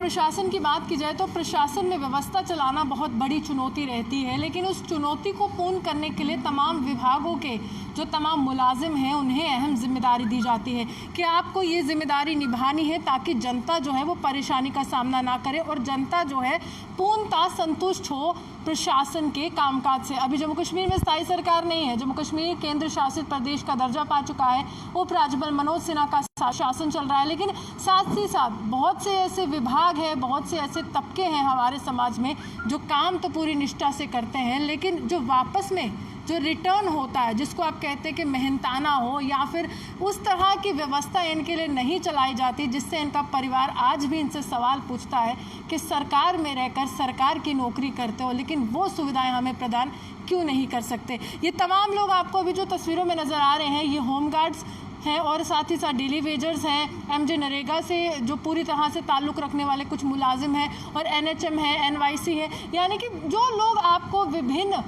प्रशासन की बात की जाए तो प्रशासन में व्यवस्था चलाना बहुत बड़ी चुनौती रहती है, लेकिन उस चुनौती को पूर्ण करने के लिए तमाम विभागों के जो तमाम मुलाजिम हैं उन्हें अहम जिम्मेदारी दी जाती है कि आपको ये जिम्मेदारी निभानी है ताकि जनता जो है वो परेशानी का सामना ना करे और जनता जो है पूर्णतः संतुष्ट हो प्रशासन के कामकाज से। अभी जम्मू कश्मीर में स्थायी सरकार नहीं है, जम्मू कश्मीर केंद्र शासित प्रदेश का दर्जा पा चुका है, उपराज्यपाल मनोज सिन्हा का शासन चल रहा है, लेकिन साथ ही साथ बहुत से ऐसे विभाग हैं, बहुत से ऐसे तबके हैं हमारे समाज में जो काम तो पूरी निष्ठा से करते हैं, लेकिन जो वापस में जो रिटर्न होता है, जिसको आप कहते हैं कि मेहनताना हो या फिर उस तरह की व्यवस्था इनके लिए नहीं चलाई जाती, जिससे इनका परिवार आज भी इनसे सवाल पूछता है कि सरकार में रहकर सरकार की नौकरी करते हो लेकिन वो सुविधाएं हमें प्रदान क्यों नहीं कर सकते। ये तमाम लोग आपको अभी जो तस्वीरों में नज़र आ रहे हैं ये होमगार्ड्स हैं और साथ ही साथ डेली वेजर्स हैं, एमजे नरेगा से जो पूरी तरह से ताल्लुक़ रखने वाले कुछ मुलाजिम हैं और एनएचएम है, एनवाईसी है, यानी कि जो लोग आपको विभिन्न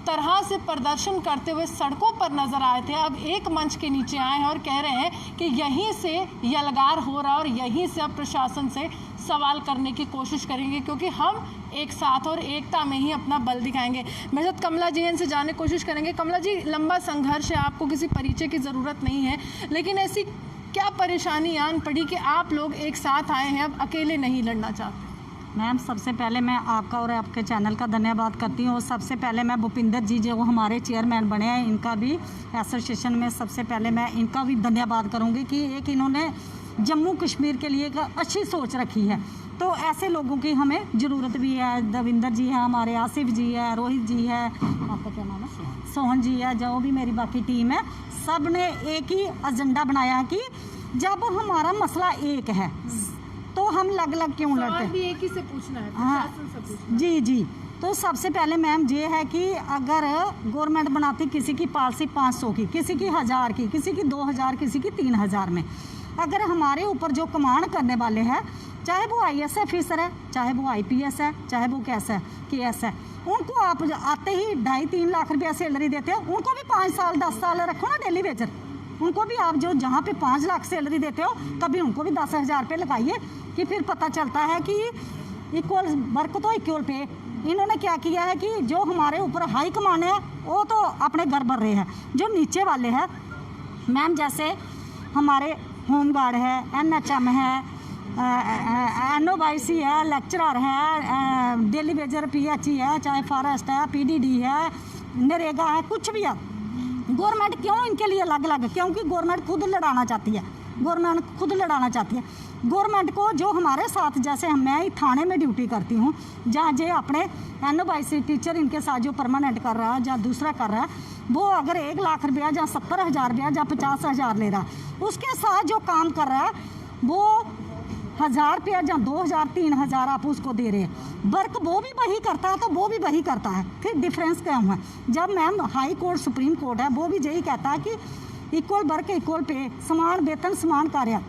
तरह से प्रदर्शन करते हुए सड़कों पर नजर आए थे, अब एक मंच के नीचे आए हैं और कह रहे हैं कि यहीं से यलगार हो रहा है और यहीं से अब प्रशासन से सवाल करने की कोशिश करेंगे क्योंकि हम एक साथ और एकता में ही अपना बल दिखाएंगे। मेरे साथ कमला जी हैं, इनसे जानने की कोशिश करेंगे। कमला जी, लंबा संघर्ष है, आपको किसी परिचय की ज़रूरत नहीं है, लेकिन ऐसी क्या परेशानी आन पड़ी कि आप लोग एक साथ आए हैं, अब अकेले नहीं लड़ना चाहते? मैम, सबसे पहले मैं आपका और आपके चैनल का धन्यवाद करती हूँ। सबसे पहले मैं भूपिंदर जी जो हमारे चेयरमैन बने हैं, इनका भी एसोसिएशन में सबसे पहले मैं इनका भी धन्यवाद करूँगी कि एक इन्होंने जम्मू कश्मीर के लिए एक अच्छी सोच रखी है। तो ऐसे लोगों की हमें ज़रूरत भी है। दविंदर जी है हमारे, आसिफ जी है, रोहित जी है, आपका क्या नाम है, सोहन जी है, जो भी मेरी बाकी टीम है, सब ने एक ही एजेंडा बनाया है कि जब हमारा मसला एक है तो हम अलग अलग क्यों लड़ते? भी एक ही से पूछना है, हाँ से पूछना जी जी। तो सबसे पहले मैम ये है कि अगर गवर्नमेंट बनाती किसी की पॉलिसी 500 की, किसी की 1000 की, किसी की 2000, किसी की 3000 में, अगर हमारे ऊपर जो कमांड करने वाले हैं, चाहे वो IAS ऑफिसर है, चाहे वो IPS है, चाहे वो कैसा है KS है, उनको आप आते ही 2.5-3 लाख रुपया सैलरी देते हो, उनको भी 5 साल 10 साल रखो ना डेली वेजर। उनको भी आप जो जहाँ पे 5 लाख सैलरी देते हो कभी उनको भी 10,000 रुपये लगाइए कि फिर पता चलता है कि इक्वल वर्क तो इक्वल पे। इन्होंने क्या किया है कि जो हमारे ऊपर हाई कमान है वो तो अपने घर भर रहे हैं, जो नीचे वाले हैं मैम, जैसे हमारे होमगार्ड है, NHM है, NOYC है, लेक्चरर है, डेली वेजर PHE है, चाहे फॉरेस्ट है, PDD है, नरेगा है, कुछ भी है। गवर्नमेंट क्यों इनके लिए अलग अलग? क्योंकि गवर्नमेंट खुद लड़ाना चाहती है, गवर्नमेंट खुद लड़ाना चाहती है। गवर्नमेंट को जो हमारे साथ, जैसे मैं थाने में ड्यूटी करती हूँ, जहाँ जे अपने NOYC टीचर इनके साथ जो परमानेंट कर रहा है, जहाँ दूसरा कर रहा है, वो अगर 1 लाख रुपया, जहाँ 70,000 रुपया, जहाँ 50,000 ले रहा है, उसके साथ जो काम कर रहा है वो 1000 रुपया, जहाँ 2000, 3000 आप उसको दे रहे हैं। वर्क वो भी वही करता है तो वो भी वही करता है, फिर डिफरेंस क्या हुआ? जब ma'am high court, supreme court है, वो भी यही कहता है कि इक्वल वर्क इक्वल पे, समान वेतन समान कार्य,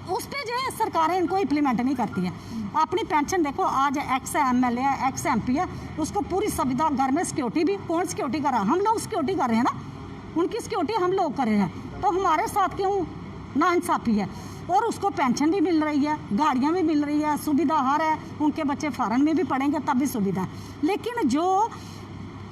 उस पर जो है सरकारें इनको इम्प्लीमेंट नहीं करती हैं। अपनी पेंशन देखो, आज एक्स MLA है, एक्स MP है, उसको पूरी सुविधा, घर में सिक्योरिटी भी कौन सिक्योरिटी कर रहा है? हम लोग सिक्योरिटी कर रहे हैं ना, उनकी सिक्योरिटी हम लोग कर रहे हैं, तो हमारे साथ क्यों नाइंसाफ़ी है? और उसको पेंशन भी मिल रही है, गाड़ियाँ भी मिल रही है, सुविधा हर है, उनके बच्चे फॉरेन में भी पढ़ेंगे तब भी सुविधा है। लेकिन जो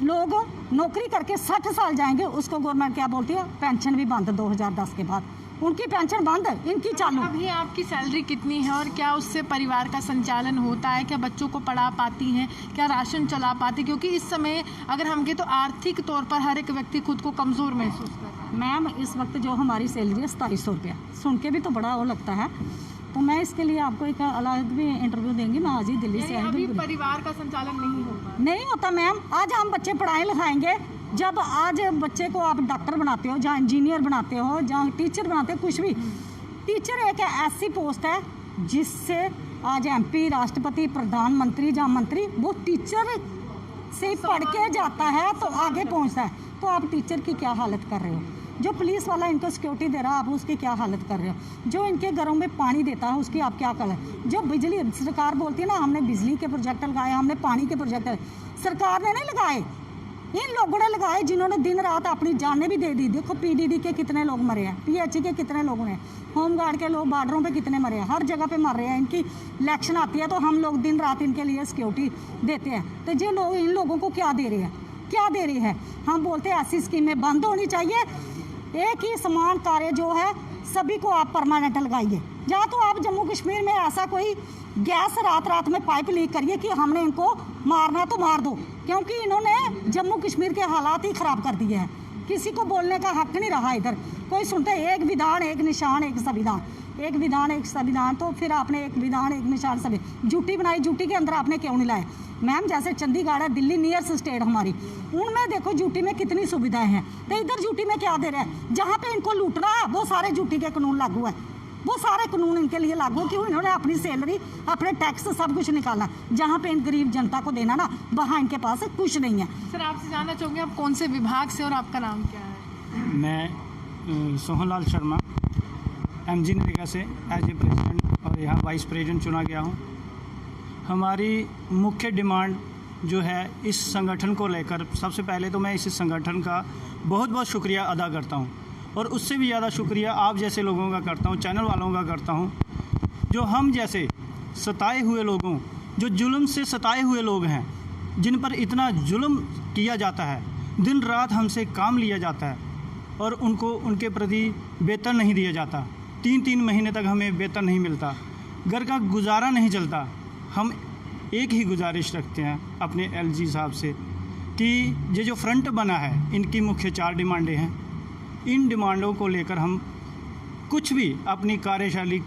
लोग नौकरी करके 60 साल जाएंगे उसको गवर्नमेंट क्या बोलती है? पेंशन भी बंद 2010 के बाद, उनकी पेंशन बंद, इनकी चालू। अभी आपकी सैलरी कितनी है और क्या उससे परिवार का संचालन होता है? क्या बच्चों को पढ़ा पाती हैं? क्या राशन चला पाती? क्योंकि इस समय अगर हम कहें तो आर्थिक तौर पर हर एक व्यक्ति खुद को कमज़ोर महसूस कर रहा है। मैम, इस वक्त जो हमारी सैलरी है 2700 रुपया, सुन के भी तो बड़ा वो लगता है। तो मैं इसके लिए आपको एक अलग भी इंटरव्यू देंगी। मैं आज ही दिल्ली से आई। अभी परिवार का संचालन नहीं होगा? नहीं होता मैम। आज हम बच्चे पढ़ाए लिखाएंगे, जब आज बच्चे को आप डॉक्टर बनाते हो, जहाँ इंजीनियर बनाते हो, जहाँ टीचर बनाते हो, कुछ भी, टीचर एक ऐसी पोस्ट है जिससे आज MP, राष्ट्रपति, प्रधानमंत्री, जहाँ मंत्री, वो टीचर से पढ़ के जाता है तो आगे पहुँचता है। तो आप टीचर की क्या हालत कर रहे हो? जो पुलिस वाला इनको सिक्योरिटी दे रहा है, आप उसकी क्या हालत कर रहे हो? जो इनके घरों में पानी देता है उसकी आप क्या कर रहे हो? जो बिजली सरकार बोलती है ना, हमने बिजली के प्रोजेक्ट लगाए, हमने पानी के प्रोजेक्ट, सरकार ने नहीं लगाए, इन लोगों ने लगाए जिन्होंने दिन रात अपनी जानें भी दे दी। देखो पीडीडी के कितने लोग मरे हैं, पीएचई के कितने लोगों ने, होमगार्ड के लोग बॉर्डरों पे कितने मरे हैं, हर जगह पे मर रहे हैं। इनकी इलेक्शन आती है तो हम लोग दिन रात इनके लिए सिक्योरिटी देते हैं। तो जो लोग इन लोगों को क्या दे रहे हैं, क्या दे रहे हैं? हम बोलते हैं ऐसी स्कीमें बंद होनी चाहिए। एक ही समान कार्य जो है सभी को आप परमानेंट लगाइए। या तो आप जम्मू कश्मीर में ऐसा कोई गैस रात रात में पाइप लीक करिए कि हमने इनको मारना तो मार दो, क्योंकि इन्होंने जम्मू कश्मीर के हालात ही ख़राब कर दिए हैं। किसी को बोलने का हक नहीं रहा इधर, कोई सुनते एक विधान एक निशान एक संविधान, एक विधान एक संविधान। तो फिर आपने एक विधान एक निशान संविधान ड्यूटी बनाई, ड्यूटी के अंदर आपने क्यों नहीं लाए? मैम जैसे चंडीगढ़ है, दिल्ली नियरेस्ट स्टेट हमारी, उनमें देखो ड्यूटी में कितनी सुविधाएं हैं, तो इधर ड्यूटी में क्या दे रहे हैं? जहाँ पे इनको लूटना है वो सारे ड्यूटी के कानून लागू है, वो सारे कानून इनके लिए लागू है, क्यों? इन्होंने अपनी सैलरी अपने टैक्स सब कुछ निकालना, जहाँ पे इन गरीब जनता को देना ना, वहाँ इनके पास कुछ नहीं है। सर आपसे जानना चाहूँगी आप कौन से विभाग से और आपका नाम क्या है? मैं सोहनलाल शर्मा एमजी नरेगा से एज ए प्रेसिडेंट और यहाँ वाइस प्रेसिडेंट चुना गया हूँ। हमारी मुख्य डिमांड जो है इस संगठन को लेकर, सबसे पहले तो मैं इस संगठन का बहुत बहुत शुक्रिया अदा करता हूँ, और उससे भी ज़्यादा शुक्रिया आप जैसे लोगों का करता हूँ, चैनल वालों का करता हूँ, जो हम जैसे सताए हुए लोगों, जो जुल्म से सताए हुए लोग हैं, जिन पर इतना जुल्म किया जाता है, दिन रात हमसे काम लिया जाता है और उनको उनके प्रति वेतन नहीं दिया जाता, 3-3 महीने तक हमें वेतन नहीं मिलता, घर का गुजारा नहीं चलता। हम एक ही गुजारिश रखते हैं अपने एलजी साहब से कि ये जो फ्रंट बना है, इनकी मुख्य 4 डिमांडें हैं, इन डिमांडों को लेकर हम कुछ भी अपनी कार्यशैली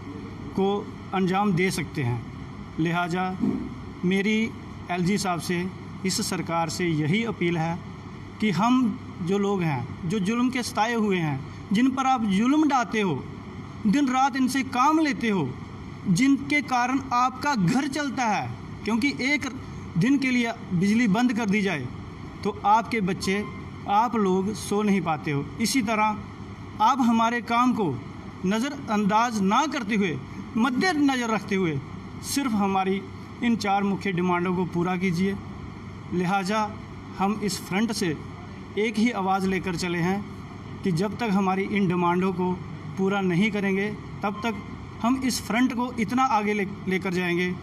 को अंजाम दे सकते हैं। लिहाजा मेरी एलजी साहब से, इस सरकार से यही अपील है कि हम जो लोग हैं, जो जुल्म के सताए हुए हैं, जिन पर आप जुल्म डालते हो, दिन रात इनसे काम लेते हो, जिनके कारण आपका घर चलता है, क्योंकि एक दिन के लिए बिजली बंद कर दी जाए तो आपके बच्चे, आप लोग सो नहीं पाते हो। इसी तरह आप हमारे काम को नज़रअंदाज ना करते हुए, मद्देनज़र रखते हुए सिर्फ हमारी इन 4 मुख्य डिमांडों को पूरा कीजिए। लिहाजा हम इस फ्रंट से एक ही आवाज़ लेकर चले हैं कि जब तक हमारी इन डिमांडों को पूरा नहीं करेंगे तब तक हम इस फ्रंट को इतना आगे लेकर जाएंगे।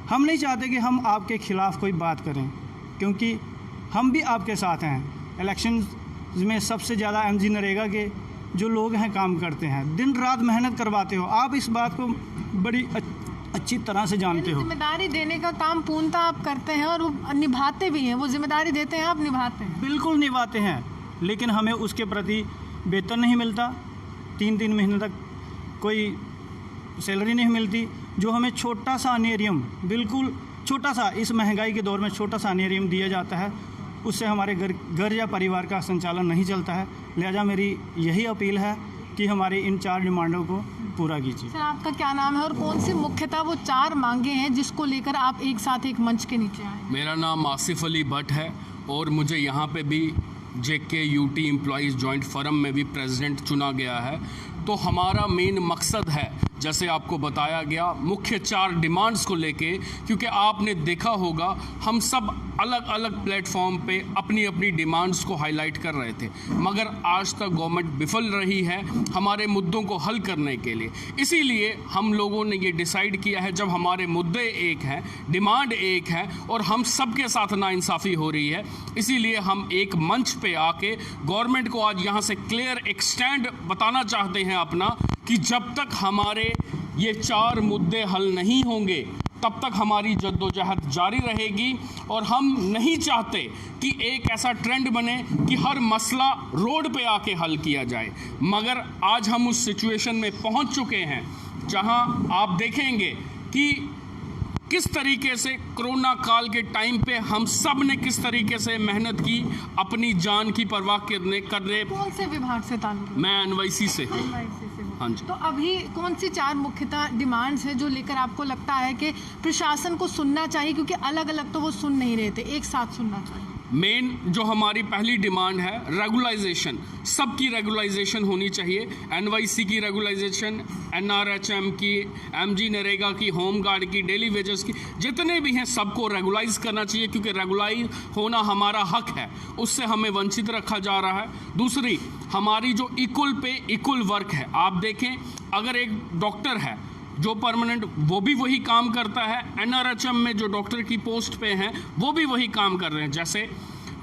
हम नहीं चाहते कि हम आपके ख़िलाफ़ कोई बात करें, क्योंकि हम भी आपके साथ हैं। इलेक्शन में सबसे ज़्यादा एमजी नरेगा के जो लोग हैं काम करते हैं, दिन रात मेहनत करवाते हो, आप इस बात को बड़ी अच्छी तरह से जानते हो। जिम्मेदारी देने का काम पूर्णतः आप करते हैं और वो निभाते भी हैं, वो जिम्मेदारी देते हैं, आप निभाते हैं। बिल्कुल निभाते हैं, लेकिन हमें उसके प्रति वेतन नहीं मिलता, 3-3 महीने तक कोई सैलरी नहीं मिलती। जो हमें छोटा सा अनेरियम, बिल्कुल छोटा सा, इस महंगाई के दौर में छोटा सा अनेरियम दिया जाता है, उससे हमारे घर या परिवार का संचालन नहीं चलता है। लिहाजा मेरी यही अपील है कि हमारी इन 4 डिमांडों को पूरा कीजिए। सर आपका क्या नाम है और कौन सी मुख्यतः वो 4 मांगे हैं जिसको लेकर आप एक साथ एक मंच के नीचे आए? मेरा नाम आसिफ अली भट्ट है और मुझे यहाँ पे भी JKUT एम्प्लॉइज़ जॉइंट फोरम में भी प्रेसिडेंट चुना गया है। तो हमारा मेन मकसद है, जैसे आपको बताया गया, मुख्य 4 डिमांड्स को लेके, क्योंकि आपने देखा होगा हम सब अलग अलग प्लेटफॉर्म पे अपनी अपनी डिमांड्स को हाईलाइट कर रहे थे, मगर आज तक गवर्नमेंट विफल रही है हमारे मुद्दों को हल करने के लिए। इसीलिए हम लोगों ने ये डिसाइड किया है, जब हमारे मुद्दे एक हैं, डिमांड एक है और हम सबके साथ नाइंसाफ़ी हो रही है, इसीलिए हम एक मंच पे आके गवर्नमेंट को आज यहाँ से क्लियर एक स्टैंड बताना चाहते हैं अपना, कि जब तक हमारे ये 4 मुद्दे हल नहीं होंगे तब तक हमारी जद्दोजहद जारी रहेगी। और हम नहीं चाहते कि एक ऐसा ट्रेंड बने कि हर मसला रोड पे आके हल किया जाए, मगर आज हम उस सिचुएशन में पहुंच चुके हैं जहां आप देखेंगे कि किस तरीके से कोरोना काल के टाइम पे हम सब ने किस तरीके से मेहनत की, अपनी जान की परवाह करने। कौन से विभाग से ताल्लुक? मैं NYC से। हाँ जी। तो अभी कौन सी 4 मुख्यतः डिमांड्स हैं जो लेकर आपको लगता है कि प्रशासन को सुनना चाहिए, क्योंकि अलग अलग तो वो सुन नहीं रहे थे, एक साथ सुनना चाहिए? मेन जो हमारी पहली डिमांड है रेगुलाइजेशन, सबकी रेगुलाइजेशन होनी चाहिए। एनवाईसी की रेगुलाइजेशन, एनआरएचएम की, एमजी नरेगा की, होम गार्ड की, डेली वेजेस की, जितने भी हैं सबको रेगुलाइज करना चाहिए, क्योंकि रेगुलाइज होना हमारा हक है, उससे हमें वंचित रखा जा रहा है। दूसरी हमारी जो इक्वल पे इक्वल वर्क है, आप देखें अगर एक डॉक्टर है जो परमानेंट, वो भी वही काम करता है, एनआरएचएम में जो डॉक्टर की पोस्ट पे हैं वो भी वही काम कर रहे हैं। जैसे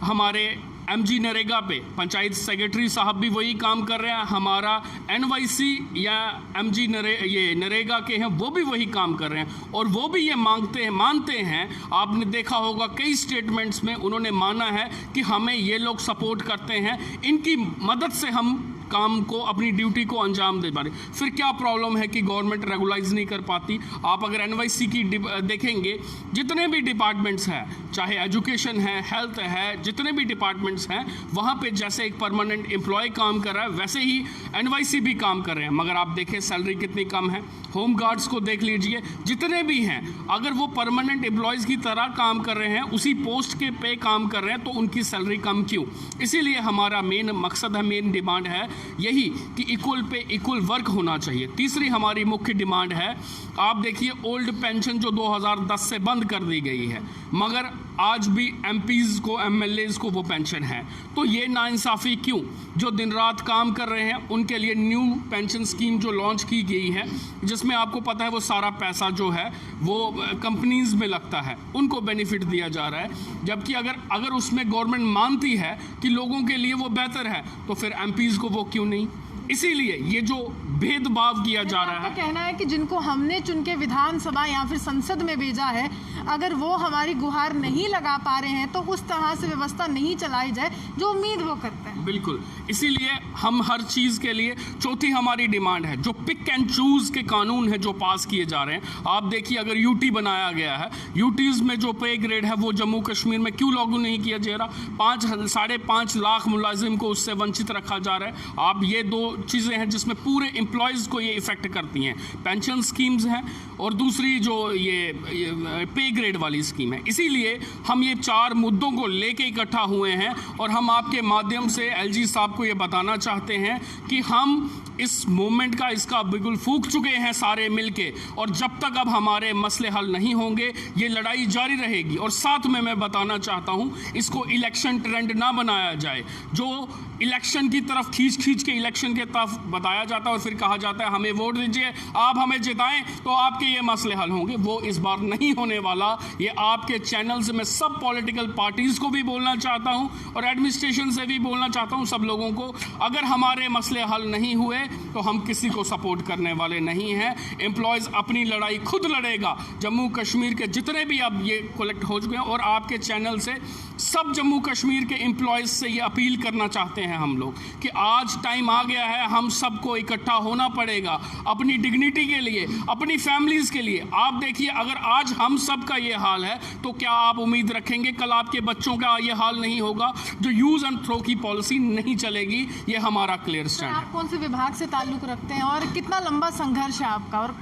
हमारे एमजी नरेगा पे पंचायत सेक्रेटरी साहब भी वही काम कर रहे हैं, हमारा एनवाईसी या एमजी नरेगा के हैं वो भी वही काम कर रहे हैं, और वो भी ये मानते हैं, आपने देखा होगा कई स्टेटमेंट्स में उन्होंने माना है कि हमें ये लोग सपोर्ट करते हैं, इनकी मदद से हम काम को, अपनी ड्यूटी को अंजाम दे पा रहे। फिर क्या प्रॉब्लम है कि गवर्नमेंट रेगुलाइज नहीं कर पाती? आप अगर एनवाईसी की देखेंगे, जितने भी डिपार्टमेंट्स हैं, चाहे एजुकेशन है, हेल्थ है, जितने भी डिपार्टमेंट्स हैं, वहाँ पे जैसे एक परमानेंट एम्प्लॉय काम कर रहा है वैसे ही एनवाईसी भी काम कर रहे हैं, मगर आप देखें सैलरी कितनी कम है। होम गार्ड्स को देख लीजिए, जितने भी हैं, अगर वो परमानेंट एम्प्लॉयज़ की तरह काम कर रहे हैं, उसी पोस्ट के पे काम कर रहे हैं, तो उनकी सैलरी कम क्यों? इसीलिए हमारा मेन मकसद है, मेन डिमांड है यही कि इक्वल पे इक्वल वर्क होना चाहिए। तीसरी हमारी मुख्य डिमांड है, आप देखिए ओल्ड पेंशन जो 2010 से बंद कर दी गई है, मगर आज भी एमपीज़ को, एमएलएज़ को वो पेंशन है, तो ये नाइंसाफ़ी क्यों? जो दिन रात काम कर रहे हैं उनके लिए न्यू पेंशन स्कीम जो लॉन्च की गई है, जिसमें आपको पता है वो सारा पैसा जो है वो कंपनीज़ में लगता है, उनको बेनिफिट दिया जा रहा है, जबकि अगर उसमें गवर्नमेंट मानती है कि लोगों के लिए वो बेहतर है, तो फिर एमपीज़ को वो क्यों नहीं? इसीलिए ये जो भेदभाव किया जा रहा है। कहना है कि जिनको हमने चुन के विधानसभा या फिर संसद में भेजा है, अगर वो हमारी गुहार नहीं लगा पा रहे हैं तो उस तरह से व्यवस्था नहीं चलाई जाए जो उम्मीद वो करते हैं। बिल्कुल, इसीलिए हम हर चीज़ के लिए, चौथी हमारी डिमांड है, जो पिक एंड चूज के कानून है जो पास किए जा रहे हैं। आप देखिए अगर यूटी बनाया गया है, यूटीज़ में जो पे ग्रेड है वो जम्मू कश्मीर में क्यों लागू नहीं किया जा रहा? 5.5 लाख मुलाजिम को उससे वंचित रखा जा रहा है। आप ये दो चीज़ें हैं जिसमें पूरे एम्प्लॉयज़ को ये इफ़ेक्ट करती हैं, पेंशन स्कीम्स हैं और दूसरी जो ये पे ग्रेड वाली स्कीम है। इसीलिए हम ये 4 मुद्दों को लेके इकट्ठा हुए हैं और हम आपके माध्यम से एलजी साहब को ये बताना चाहते हैं कि हम इस मूवमेंट का, इसका बिल्कुल फूंक चुके हैं सारे मिलके, और जब तक अब हमारे मसले हल नहीं होंगे ये लड़ाई जारी रहेगी। और साथ में मैं बताना चाहता हूँ, इसको इलेक्शन ट्रेंड ना बनाया जाए, जो इलेक्शन की तरफ खींच के इलेक्शन के तरफ बताया जाता है और फिर कहा जाता है हमें वोट दीजिए, आप हमें जिताएं तो आपके ये मसले हल होंगे, वो इस बार नहीं होने वाला। ये आपके चैनल से मैं सब पॉलिटिकल पार्टीज़ को भी बोलना चाहता हूँ और एडमिनिस्ट्रेशन से भी बोलना चाहता हूँ, सब लोगों को, अगर हमारे मसले हल नहीं हुए तो हम किसी को सपोर्ट करने वाले नहीं हैं। एम्प्लॉयज़ अपनी लड़ाई खुद लड़ेगा। जम्मू कश्मीर के जितने भी अब ये कलेक्ट हो चुके हैं, और आपके चैनल से सब जम्मू कश्मीर के एम्प्लॉयज़ से ये अपील करना चाहते हैं हम लोग कि आज टाइम आ गया है, हम सबको इकट्ठा होना पड़ेगा अपनी डिग्निटी के लिए, अपनी फैमिलीज़ के लिए। आप देखिए अगर आज हम सब का ये हाल है तो क्या आप उम्मीद रखेंगे कल आपके बच्चों का ये हाल नहीं होगा? जो यूज़ एंड थ्रो की पॉलिसी नहीं चलेगी, ये हमारा क्लियर स्टैंड है। आप कौन से विभाग से ताल्लुक़ रखते हैं और कितना लंबा संघर्ष है आपका, और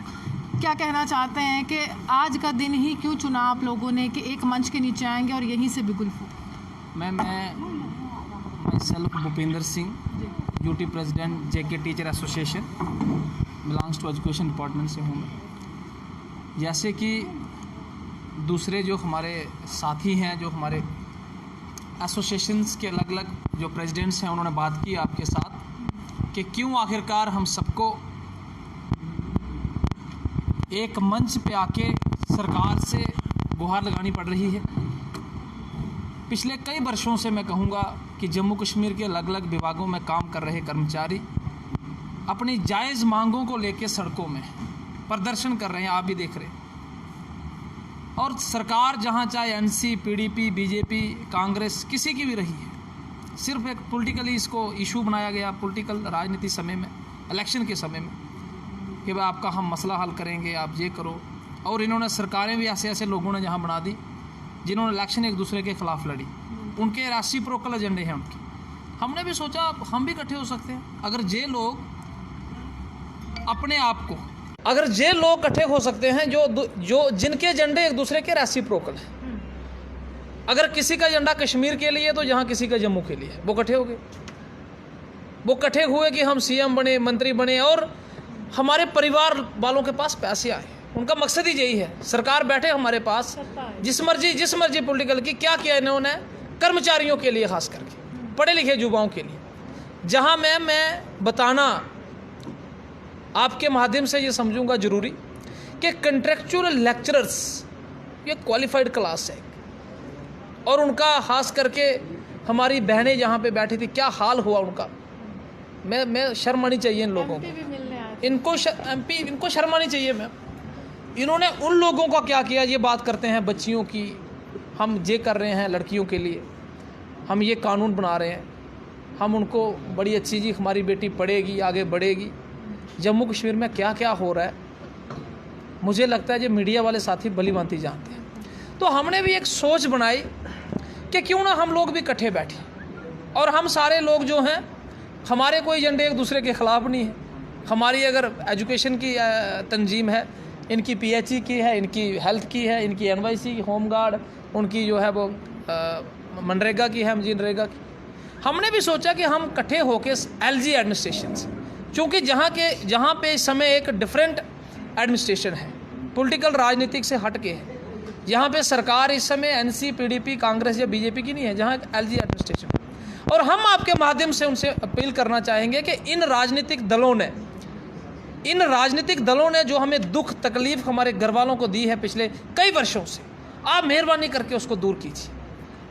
क्या कहना चाहते हैं कि आज का दिन ही क्यों चुना आप लोगों ने कि एक मंच के नीचे आएंगे और यहीं से बिगुल फूंक? मैं self Bhupendra Singh, duty president JK teacher association, belongs to education department से हूँ मैं। जैसे कि दूसरे जो हमारे साथी हैं, जो हमारे एसोसिएशंस के अलग अलग जो प्रेसिडेंट्स हैं, उन्होंने बात की आपके साथ कि क्यों आखिरकार हम सबको एक मंच पे आके सरकार से गुहार लगानी पड़ रही है। पिछले कई वर्षों से मैं कहूँगा कि जम्मू कश्मीर के अलग अलग विभागों में काम कर रहे कर्मचारी अपनी जायज़ मांगों को लेकर सड़कों में प्रदर्शन कर रहे हैं, आप भी देख रहे हैं। और सरकार जहाँ चाहे एनसी, पीडीपी, बीजेपी, कांग्रेस किसी की भी रही है, सिर्फ एक पॉलिटिकली इसको इशू बनाया गया, पॉलिटिकल राजनीति समय में, इलेक्शन के समय में, कि भाई आपका हम मसला हल करेंगे, आप ये करो। और इन्होंने सरकारें भी ऐसे ऐसे लोगों ने जहाँ बना दी जिन्होंने इलेक्शन एक दूसरे के खिलाफ लड़ी, उनके रेसिप्रोकल एजेंडे हैं उनके। हमने भी सोचा हम भी इकट्ठे हो सकते हैं। अगर ये लोग अपने आप को, अगर ये लोग इकट्ठे हो सकते हैं जो जिनके एजेंडे एक दूसरे के रेसिप्रोकल हैं, अगर किसी का एजेंडा कश्मीर के लिए तो यहाँ किसी का जम्मू के लिए, वो इकट्ठे हो गए, वो इकट्ठे हुए कि हम सीएम बने, मंत्री बने और हमारे परिवार वालों के पास पैसे आए। उनका मकसद ही यही है, सरकार बैठे हमारे पास, जिस मर्जी पॉलिटिकल की, क्या किया इन्होंने कर्मचारियों के लिए, खास करके पढ़े लिखे युवाओं के लिए। जहाँ मैं बताना आपके माध्यम से ये समझूंगा जरूरी कि कंट्रेक्चुअल लेक्चरर्स ये क्वालिफाइड क्लास है, और उनका खास करके हमारी बहनें जहाँ पे बैठी थी, क्या हाल हुआ उनका। मैं शर्म आनी चाहिए इन लोगों को, इनको शर्म आनी चाहिए। मैं इन्होंने उन लोगों का क्या किया, ये बात करते हैं बच्चियों की, हम ये कर रहे हैं लड़कियों के लिए, हम ये कानून बना रहे हैं, हम उनको बड़ी अच्छी जी हमारी बेटी पढ़ेगी, आगे बढ़ेगी। जम्मू कश्मीर में क्या क्या हो रहा है, मुझे लगता है ये मीडिया वाले साथी भली भांति जानते हैं। तो हमने भी एक सोच बनाई कि क्यों ना हम लोग भी इकट्ठे बैठे, और हम सारे लोग जो हैं, हमारे कोई एजेंडे एक दूसरे के ख़िलाफ़ नहीं है। हमारी अगर एजुकेशन की तंजीम है, इनकी पीएचई की है, इनकी हेल्थ की है, इनकी एनवाईसी की, होम गार्ड, उनकी जो है वो मनरेगा की है, मनरेगा की। हमने भी सोचा कि हम इकट्ठे होकर एलजी एडमिनिस्ट्रेशन से, क्योंकि जहाँ पे इस समय एक डिफरेंट एडमिनिस्ट्रेशन है, पॉलिटिकल राजनीतिक से हट के है, यहाँ पे सरकार इस समय एनसी, पीडीपी, कांग्रेस या बीजेपी की नहीं है, जहाँ एलजी एडमिनिस्ट्रेशन। और हम आपके माध्यम से उनसे अपील करना चाहेंगे कि इन राजनीतिक दलों ने जो हमें दुख तकलीफ हमारे घर वालों को दी है पिछले कई वर्षों से, आप मेहरबानी करके उसको दूर कीजिए।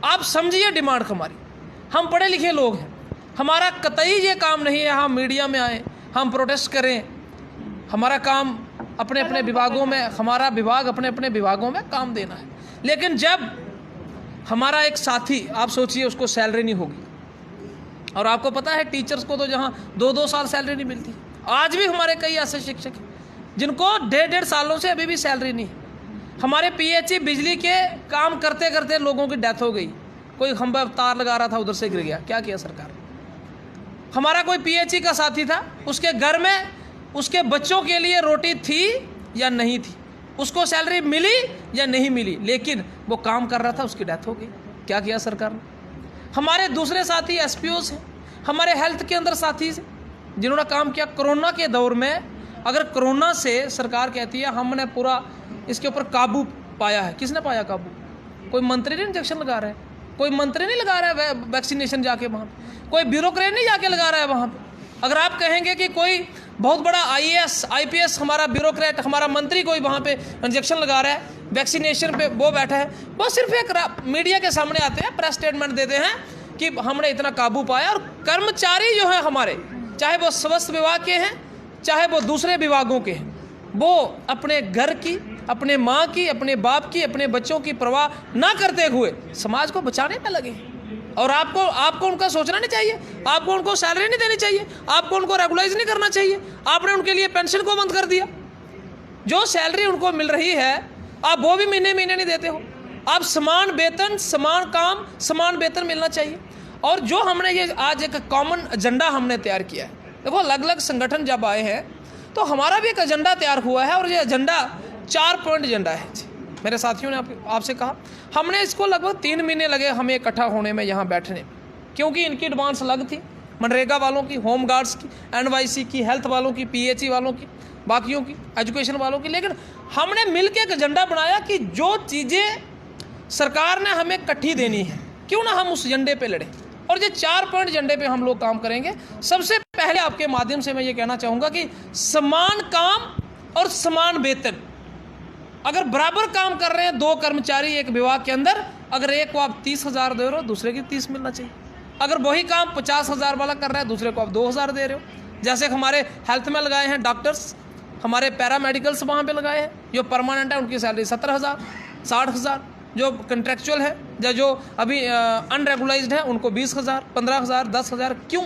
आप समझिए डिमांड हमारी, हम पढ़े लिखे लोग हैं, हमारा कतई ये काम नहीं है हम मीडिया में आए, हम प्रोटेस्ट करें। हमारा काम अपने अपने विभागों में, हमारा विभाग अपने अपने विभागों में काम देना है। लेकिन जब हमारा एक साथी, आप सोचिए उसको सैलरी नहीं होगी, और आपको पता है टीचर्स को तो जहाँ 2-2 साल सैलरी नहीं मिलती, आज भी हमारे कई ऐसे शिक्षक हैं जिनको 1.5 सालों से अभी भी सैलरी नहीं। हमारे पीएचई बिजली के काम करते करते लोगों की डेथ हो गई, कोई खंभा तार लगा रहा था उधर से गिर गया, क्या किया सरकार। हमारा कोई पीएचई का साथी था, उसके घर में उसके बच्चों के लिए रोटी थी या नहीं थी, उसको सैलरी मिली या नहीं मिली, लेकिन वो काम कर रहा था, उसकी डेथ हो गई, क्या किया सरकार ने। हमारे दूसरे साथी एसपीओ हैं, हमारे हेल्थ के अंदर साथी हैं जिन्होंने काम किया कोरोना के दौर में। अगर कोरोना से सरकार कहती है हमने पूरा इसके ऊपर काबू पाया है, किसने पाया काबू? कोई मंत्री नहीं इंजेक्शन लगा रहा है, कोई मंत्री नहीं लगा रहा है वैक्सीनेशन जाके वहाँ पे, कोई ब्यूरोक्रेट नहीं जाके लगा रहा है वहाँ पे। अगर आप कहेंगे कि कोई बहुत बड़ा आईएएस आईपीएस हमारा ब्यूरोक्रेट, हमारा मंत्री कोई वहाँ पे इंजेक्शन लगा रहा है, वैक्सीनेशन पे वो बैठा है, वो सिर्फ एक मीडिया के सामने आते हैं, प्रेस स्टेटमेंट देते हैं कि हमने इतना काबू पाया। और कर्मचारी जो हैं हमारे, चाहे वो स्वास्थ्य विभाग के हैं, चाहे वो दूसरे विभागों के हैं, वो अपने घर की, अपने माँ की, अपने बाप की, अपने बच्चों की परवाह ना करते हुए समाज को बचाने में लगे। और आपको उनका सोचना नहीं चाहिए, आपको उनको सैलरी नहीं देनी चाहिए, आपको उनको रेगुलाइज नहीं करना चाहिए। आपने उनके लिए पेंशन को बंद कर दिया, जो सैलरी उनको मिल रही है आप वो भी महीने नहीं देते हो। आप समान वेतन, समान काम, समान वेतन मिलना चाहिए। और जो हमने ये आज एक कॉमन एजेंडा हमने तैयार किया है, देखो अलग अलग संगठन जब आए हैं तो हमारा भी एक एजेंडा तैयार हुआ है, और ये एजेंडा 4 पॉइंट एजेंडा है। मेरे साथियों ने आपसे कहा, हमने इसको लगभग 3 महीने लगे हमें इकट्ठा होने में, यहाँ बैठने में, क्योंकि इनकी डिमांड्स अलग थी, मनरेगा वालों की, होम गार्ड्स की, एनवाईसी की, हेल्थ वालों की, पीएचई वालों की, बाकियों की, एजुकेशन वालों की। लेकिन हमने मिलकर एक एजेंडा बनाया कि जो चीज़ें सरकार ने हमें इकट्ठी देनी है, क्यों ना हम उस एजेंडे पे लड़ें। और ये 4 पॉइंट एजेंडे पे हम लोग काम करेंगे। सबसे पहले आपके माध्यम से मैं ये कहना चाहूँगा कि समान काम और समान वेतन। अगर बराबर काम कर रहे हैं 2 कर्मचारी एक विभाग के अंदर, अगर एक को आप 30,000 दे रहे हो, दूसरे की 30 मिलना चाहिए। अगर वही काम 50,000 वाला कर रहा है, दूसरे को आप 2,000 दे रहे हो। जैसे हमारे हेल्थ में लगाए हैं डॉक्टर्स, हमारे पैरामेडिकल्स वहाँ पे लगाए हैं, जो परमानेंट है उनकी सैलरी 17,000, 60,000, जो कंट्रेक्चुअल है या जो अभी अनरेगुलाइज्ड है उनको 20,000, 15,000, 10,000। क्यों?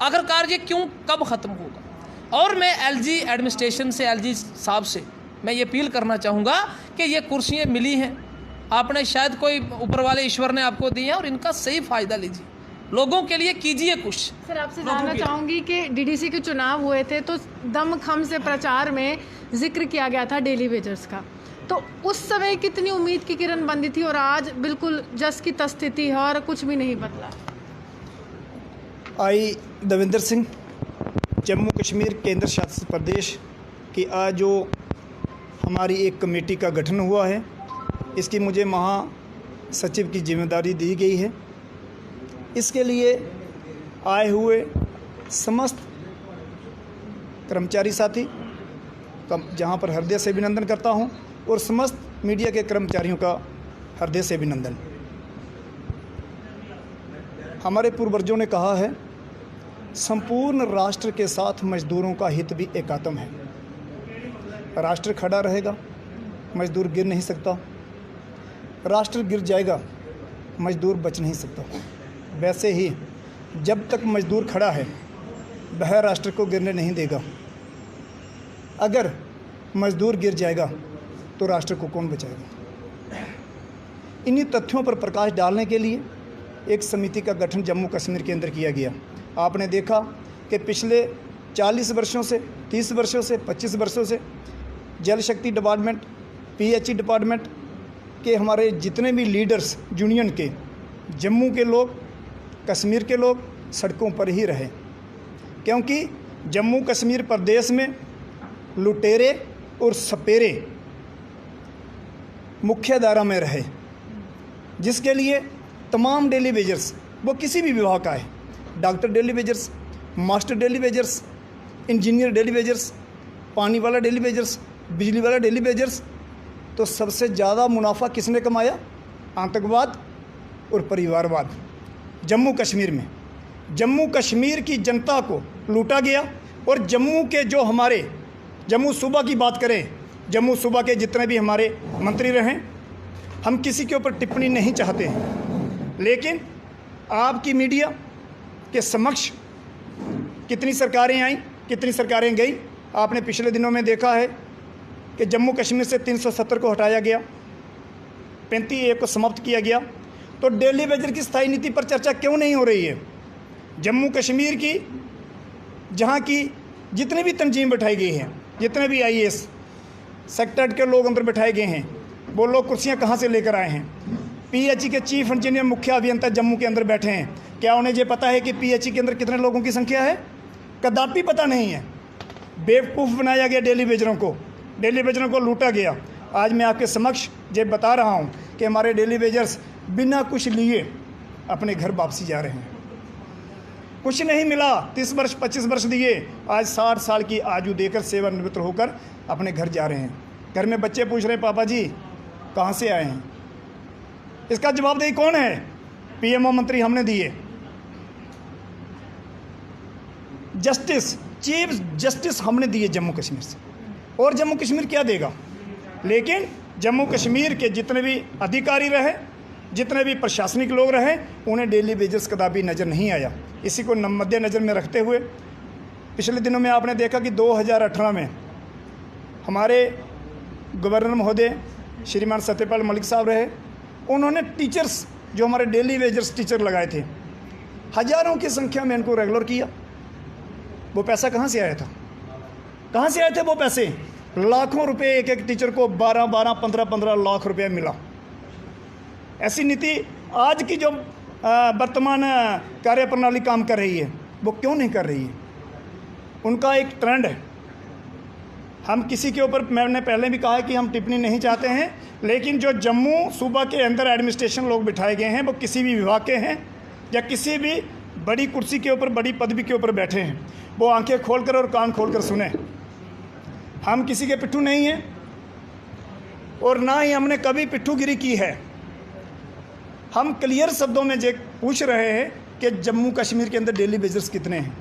आखिरकार ये क्यों कब ख़त्म होगा? और मैं एलजी एडमिनिस्ट्रेशन से, एलजी साहब से मैं ये अपील करना चाहूँगा कि ये कुर्सियाँ मिली हैं, आपने शायद कोई ऊपर वाले ईश्वर ने आपको दी हैं, और इनका सही फ़ायदा लीजिए, लोगों के लिए कीजिए कुछ। सर आपसे जानना चाहूँगी कि डीडीसी के चुनाव हुए थे तो दमखम से प्रचार में जिक्र किया गया था डेली वेजर्स का, तो उस समय कितनी उम्मीद की किरण बंदी थी और आज बिल्कुल जस की तस स्थिति है और कुछ भी नहीं बदला। आई देवेंद्र सिंह, जम्मू कश्मीर केंद्र शासित प्रदेश की आज जो हमारी एक कमेटी का गठन हुआ है, इसकी मुझे महासचिव की जिम्मेदारी दी गई है। इसके लिए आए हुए समस्त कर्मचारी साथी का जहाँ पर हृदय से अभिनंदन करता हूँ और समस्त मीडिया के कर्मचारियों का हृदय से अभिनंदन। हमारे पूर्वजों ने कहा है, संपूर्ण राष्ट्र के साथ मजदूरों का हित भी एकात्म है। राष्ट्र खड़ा रहेगा, मजदूर गिर नहीं सकता। राष्ट्र गिर जाएगा, मजदूर बच नहीं सकता। वैसे ही जब तक मजदूर खड़ा है, वह राष्ट्र को गिरने नहीं देगा। अगर मजदूर गिर जाएगा तो राष्ट्र को कौन बचाएगा। इन्हीं तथ्यों पर प्रकाश डालने के लिए एक समिति का गठन जम्मू कश्मीर के अंदर किया गया। आपने देखा कि पिछले 40 वर्षों से, 30 वर्षों से, 25 वर्षों से जल शक्ति डिपार्टमेंट, पीएचई डिपार्टमेंट के हमारे जितने भी लीडर्स यूनियन के, जम्मू के लोग, कश्मीर के लोग सड़कों पर ही रहे, क्योंकि जम्मू कश्मीर प्रदेश में लुटेरे और सपेरे मुख्य धारा में रहे, जिसके लिए तमाम डेली वेजर्स, वो किसी भी विभाग का है, doctor daily wagers, master daily wagers, engineer daily wagers, पानी वाला डेली वेजर्स, बिजली वाला डेली वेजर्स, तो सबसे ज़्यादा मुनाफा किसने कमाया? आतंकवाद और परिवारवाद। जम्मू कश्मीर में जम्मू कश्मीर की जनता को लूटा गया। और जम्मू के जो हमारे जम्मू सूबा की बात करें, जम्मू सूबा के जितने भी हमारे मंत्री रहे, हम किसी के ऊपर टिप्पणी नहीं चाहते हैं, लेकिन आपकी मीडिया के समक्ष कितनी सरकारें आईं, कितनी सरकारें गई। आपने पिछले दिनों में देखा है कि जम्मू कश्मीर से 370 को हटाया गया, 35A को समाप्त किया गया। तो डेली वेजर की स्थायी नीति पर चर्चा क्यों नहीं हो रही है? जम्मू कश्मीर की जहाँ की जितनी भी तंजीम बैठाई गई हैं, जितने भी IAS सेक्टर के लोग अंदर बैठाए गए हैं, वो लोग कुर्सियाँ कहाँ से लेकर आए हैं? PHE के चीफ इंजीनियर, मुख्य अभियंता जम्मू के अंदर बैठे हैं। क्या उन्हें ये पता है कि PHE के अंदर कितने लोगों की संख्या है? कदापि पता नहीं है। बेवकूफ़ बनाया गया डेली वेजरों को, डेली वेजरों को लूटा गया। आज मैं आपके समक्ष ये बता रहा हूँ कि हमारे डेली वेजर्स बिना कुछ लिए अपने घर वापसी जा रहे हैं। कुछ नहीं मिला, 30 वर्ष 25 वर्ष दिए, आज 60 साल की आयु देकर सेवानिवृत्त होकर अपने घर जा रहे हैं। घर में बच्चे पूछ रहे हैं, पापा जी कहाँ से आए हैं? इसका जवाबदेही कौन है? PMO मंत्री हमने दिए। जस्टिस, चीफ जस्टिस हमने दिए जम्मू कश्मीर से, और जम्मू कश्मीर क्या देगा? लेकिन जम्मू कश्मीर के जितने भी अधिकारी रहे, जितने भी प्रशासनिक लोग रहे, उन्हें डेली वेजर्स कदापि नज़र नहीं आया। इसी को मद्देनज़र में रखते हुए पिछले दिनों में आपने देखा कि 2018 में हमारे गवर्नर महोदय श्रीमान सत्यपाल मलिक साहब रहे, उन्होंने टीचर्स, जो हमारे डेली वेजर्स टीचर लगाए थे, हज़ारों की संख्या में इनको रेगुलर किया। वो पैसा कहाँ से आया था? कहाँ से आए थे वो पैसे? लाखों रुपए एक एक टीचर को 12-12, 15-15 लाख रुपए मिला। ऐसी नीति आज की जो वर्तमान कार्यप्रणाली काम कर रही है, वो क्यों नहीं कर रही है? उनका एक ट्रेंड है। हम किसी के ऊपर, मैंने पहले भी कहा कि हम टिप्पणी नहीं चाहते हैं, लेकिन जो जम्मू सूबा के अंदर एडमिनिस्ट्रेशन लोग बिठाए गए हैं, वो किसी भी विभाग के हैं या किसी भी बड़ी कुर्सी के ऊपर, बड़ी पदवी के ऊपर बैठे हैं, वो आंखें खोलकर और कान खोलकर सुने। हम किसी के पिट्ठू नहीं हैं और ना ही हमने कभी पिट्ठूगिरी की है। हम क्लियर शब्दों में जे पूछ रहे हैं कि जम्मू कश्मीर के अंदर डेली वेजर्स कितने हैं,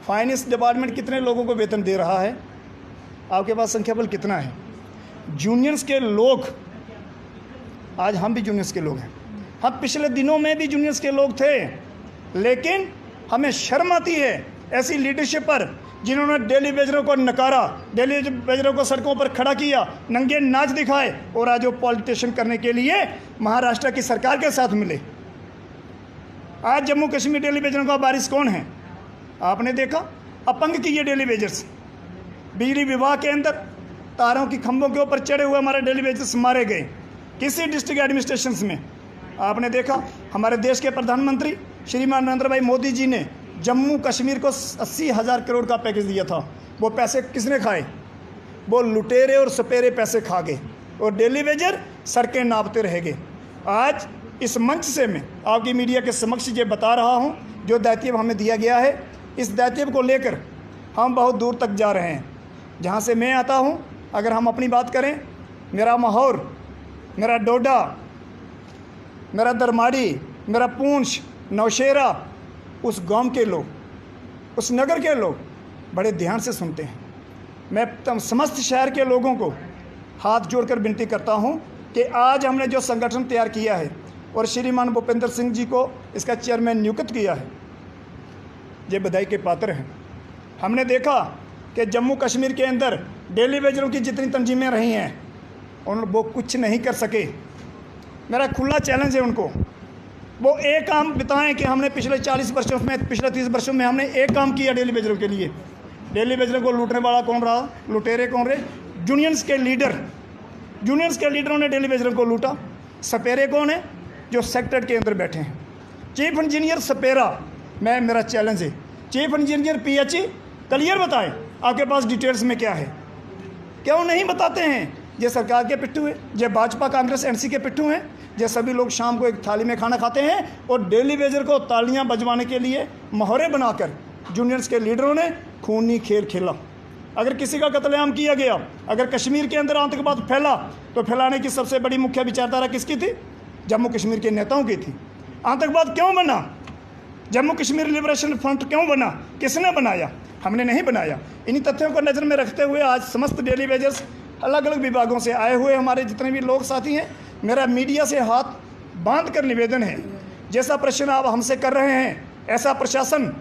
फाइनेंस डिपार्टमेंट कितने लोगों को वेतन दे रहा है, आपके पास संख्या बल कितना है? यूनियंस के लोग, आज हम भी यूनियंस के लोग हैं, हम पिछले दिनों में भी यूनियंस के लोग थे, लेकिन हमें शर्म आती है ऐसी लीडरशिप पर जिन्होंने डेली वेजरों को नकारा, डेली वेजरों को सड़कों पर खड़ा किया, नंगे नाच दिखाए और आज वो पॉलिटिशियन करने के लिए महाराष्ट्र की सरकार के साथ मिले। आज जम्मू कश्मीर डेली वेजरों का वारिस कौन है? आपने देखा, अपंग की ये डेली वेजर्स बिजली विभाग के अंदर तारों की खंभों के ऊपर चढ़े हुए हमारे डेली वेजर्स मारे गए किसी डिस्ट्रिक्ट एडमिनिस्ट्रेशन में। आपने देखा हमारे देश के प्रधानमंत्री श्रीमान नरेंद्र भाई मोदी जी ने जम्मू कश्मीर को 80,000 करोड़ का पैकेज दिया था। वो पैसे किसने खाए? वो लुटेरे और सपेरे पैसे खा गए और डेली वेजर सड़कें नापते रह गए। आज इस मंच से मैं आपकी मीडिया के समक्ष ये बता रहा हूँ, जो दायित्व हमें दिया गया है, इस दायित्व को लेकर हम बहुत दूर तक जा रहे हैं। जहाँ से मैं आता हूँ, अगर हम अपनी बात करें, मेरा माहौर, मेरा डोडा, मेरा दरमाड़ी, मेरा पूंछ, नौशेरा, उस गांव के लोग, उस नगर के लोग बड़े ध्यान से सुनते हैं। मैं समस्त शहर के लोगों को हाथ जोड़कर विनती करता हूं कि आज हमने जो संगठन तैयार किया है और श्रीमान भूपेंद्र सिंह जी को इसका चेयरमैन नियुक्त किया है, ये बधाई के पात्र हैं। हमने देखा कि जम्मू कश्मीर के अंदर डेली वेजरों की जितनी तंजीमें रही हैं उन वो कुछ नहीं कर सके। मेरा खुला चैलेंज है उनको, वो एक काम बताएं कि हमने पिछले 40 वर्षों में, पिछले 30 वर्षों में हमने एक काम किया डेली वेजरों के लिए। डेली वेजरों को लूटने वाला कौन रहा? लुटेरे कौन रहे? यूनियंस के लीडर, यूनियंस के लीडरों ने डेली वेजरों को लूटा। सपेरे कौन है? जो सेक्टर के अंदर बैठे हैं। चीफ इंजीनियर सपेरा, मेरा चैलेंज है, चीफ इंजीनियर PHE क्लियर बताएं आपके पास डिटेल्स में क्या है। क्यों नहीं बताते हैं? ये सरकार के पिट्ठू है, ये भाजपा कांग्रेस NC के पिट्ठू हैं। ये सभी लोग शाम को एक थाली में खाना खाते हैं और डेली वेजर को तालियां बजवाने के लिए मोहरे बनाकर यूनियंस के लीडरों ने खूनी खेल खेला। अगर किसी का कत्लेआम किया गया, अगर कश्मीर के अंदर आतंकवाद फैला, तो फैलाने की सबसे बड़ी मुख्य विचारधारा किसकी थी? जम्मू कश्मीर के नेताओं की थी। आतंकवाद क्यों बना? जम्मू कश्मीर लिबरेशन फ्रंट क्यों बना? किसने बनाया? हमने नहीं बनाया। इन्हीं तथ्यों को नज़र में रखते हुए आज समस्त डेली वेजर्स अलग अलग विभागों से आए हुए हमारे जितने भी लोग साथी हैं, मेरा मीडिया से हाथ बांध कर निवेदन है, जैसा प्रश्न आप हमसे कर रहे हैं, ऐसा प्रशासन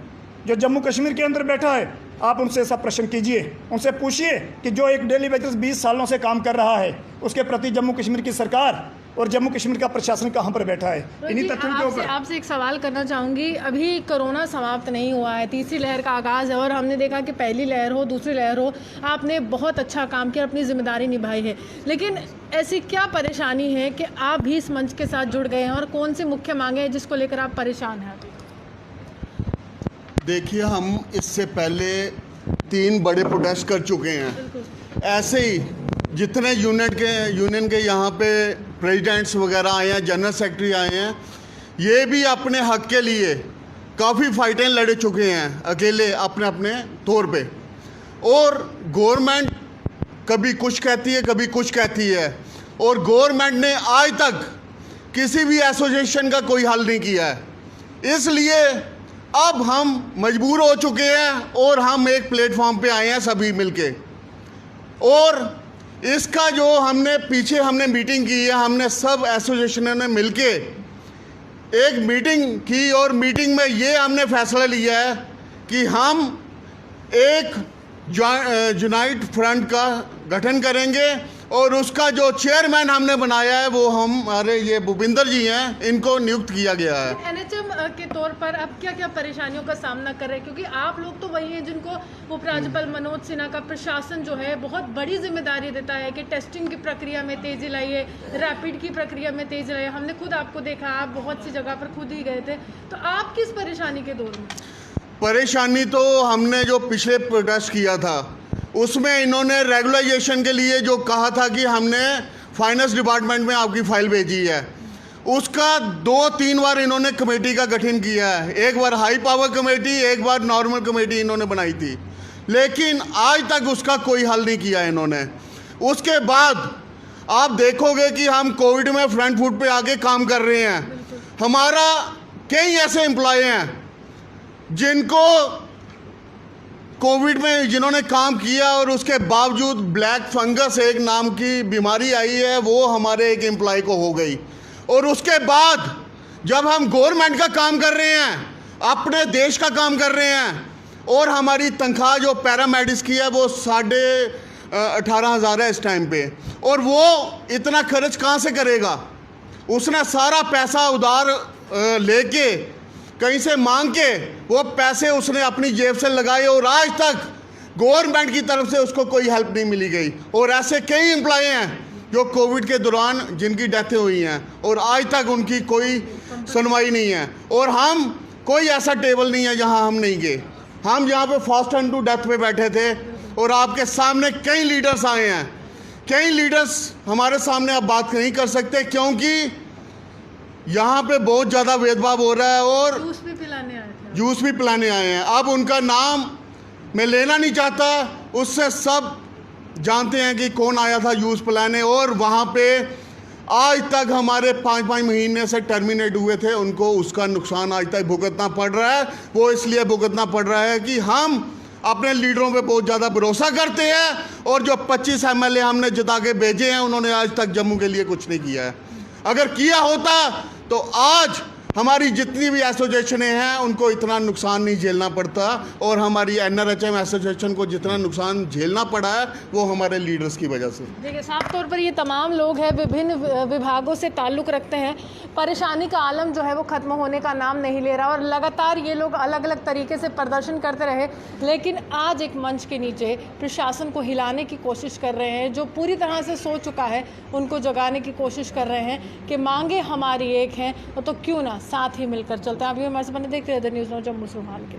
जो जम्मू कश्मीर के अंदर बैठा है, आप उनसे ऐसा प्रश्न कीजिए, उनसे पूछिए कि जो एक डेली वेजर्स 20 सालों से काम कर रहा है, उसके प्रति जम्मू कश्मीर की सरकार और जम्मू कश्मीर का प्रशासन कहाँ पर बैठा है। इन्हीं तथ्यों के ऊपर आपसे एक सवाल करना चाहूँगी। अभी कोरोना समाप्त नहीं हुआ है, तीसरी लहर का आगाज़ है और हमने देखा कि पहली लहर हो, दूसरी लहर हो, आपने बहुत अच्छा काम किया, अपनी जिम्मेदारी निभाई है। लेकिन ऐसी क्या परेशानी है कि आप भी इस मंच के साथ जुड़ गए हैं और कौन सी मुख्य मांगे हैं जिसको लेकर आप परेशान हैं? देखिए, हम इससे पहले 3 बड़े प्रोटेस्ट कर चुके हैं। ऐसे ही जितने यूनियन के यहाँ पे प्रेसिडेंट्स वगैरह आए हैं, जनरल सेक्रेटरी आए हैं, ये भी अपने हक के लिए काफ़ी फाइटें लड़ चुके हैं अकेले अपने अपने तौर पे। और गवर्नमेंट कभी कुछ कहती है, कभी कुछ कहती है, और गवर्नमेंट ने आज तक किसी भी एसोसिएशन का कोई हल नहीं किया है। इसलिए अब हम मजबूर हो चुके हैं और हम एक प्लेटफॉर्म पे आए हैं सभी मिलके। और इसका जो हमने मीटिंग की है, हमने सब एसोसिएशनों ने मिलके एक मीटिंग की और मीटिंग में ये हमने फैसला लिया है कि हम एक यूनाइट फ्रंट का गठन करेंगे और उसका जो चेयरमैन हमने बनाया है वो हमारे ये भूपिंदर जी हैं, इनको नियुक्त किया गया है। NHM के तौर पर अब क्या क्या परेशानियों का सामना कर रहे हैं? क्योंकि आप लोग तो वही हैं जिनको उपराज्यपाल मनोज सिन्हा का प्रशासन जो है बहुत बड़ी जिम्मेदारी देता है कि टेस्टिंग की प्रक्रिया में तेजी लाइए, रैपिड की प्रक्रिया में तेजी लाइए। हमने खुद आपको देखा, आप बहुत सी जगह पर खुद ही गए थे, तो आप किस परेशानी के दौर में? परेशानी तो हमने जो पिछले प्रोटेस्ट किया था उसमें इन्होंने रेगुलाइजेशन के लिए जो कहा था कि हमने फाइनेंस डिपार्टमेंट में आपकी फाइल भेजी है, उसका 2-3 बार इन्होंने कमेटी का गठन किया है। एक बार हाई पावर कमेटी, एक बार नॉर्मल कमेटी इन्होंने बनाई थी, लेकिन आज तक उसका कोई हल नहीं किया इन्होंने। उसके बाद आप देखोगे कि हम कोविड में फ्रंट फुट पे आके काम कर रहे हैं। हमारा कई ऐसे एम्प्लॉय हैं जिनको कोविड में जिन्होंने काम किया और उसके बावजूद ब्लैक फंगस एक नाम की बीमारी आई है, वो हमारे एक एम्प्लॉय को हो गई। और उसके बाद जब हम गवर्नमेंट का काम कर रहे हैं, अपने देश का काम कर रहे हैं, और हमारी तनख्वाह जो पैरामेडिक्स की है वो 18,500 है इस टाइम पे, और वो इतना खर्च कहाँ से करेगा? उसने सारा पैसा उधार लेके कहीं से मांग के वो पैसे उसने अपनी जेब से लगाए और आज तक गवर्नमेंट की तरफ से उसको कोई हेल्प नहीं मिली गई। और ऐसे कई एम्प्लॉय हैं जो कोविड के दौरान जिनकी डेथें हुई हैं और आज तक उनकी कोई सुनवाई नहीं है। और हम कोई ऐसा टेबल नहीं है जहां हम नहीं गए। हम यहाँ पे फर्स्ट हैंड टू डेथ पे बैठे थे और आपके सामने कई लीडर्स आए हैं। कई लीडर्स हमारे सामने अब बात नहीं कर सकते क्योंकि यहाँ पे बहुत ज़्यादा भेदभाव हो रहा है और जूस भी पिलाने आए थे। जूस भी पिलाने आए हैं। अब उनका नाम मैं लेना नहीं चाहता, उससे सब जानते हैं कि कौन आया था जूस पिलाने। और वहाँ पे आज तक हमारे 5-5 महीने से टर्मिनेट हुए थे, उनको उसका नुकसान आज तक भुगतना पड़ रहा है। वो इसलिए भुगतना पड़ रहा है कि हम अपने लीडरों पे बहुत ज़्यादा भरोसा करते हैं और जो 25 MLA हमने जिता के भेजे हैं उन्होंने आज तक जम्मू के लिए कुछ नहीं किया है। अगर किया होता तो आज हमारी जितनी भी एसोसिएशनें हैं उनको इतना नुकसान नहीं झेलना पड़ता और हमारी NRHM एसोसिएशन को जितना नुकसान झेलना पड़ा है वो हमारे लीडर्स की वजह से। देखिए, साफ तौर पर ये तमाम लोग हैं, विभिन्न विभागों से ताल्लुक़ रखते हैं। परेशानी का आलम जो है वो ख़त्म होने का नाम नहीं ले रहा और लगातार ये लोग अलग अलग तरीके से प्रदर्शन करते रहे, लेकिन आज एक मंच के नीचे प्रशासन को हिलाने की कोशिश कर रहे हैं। जो पूरी तरह से सो चुका है उनको जगाने की कोशिश कर रहे हैं कि मांगे हमारी एक हैं तो क्यों ना साथ ही मिलकर चलते हैं। अभी हमारे से बने देखते हैं द न्यूज़ नाउ जम्मू से के।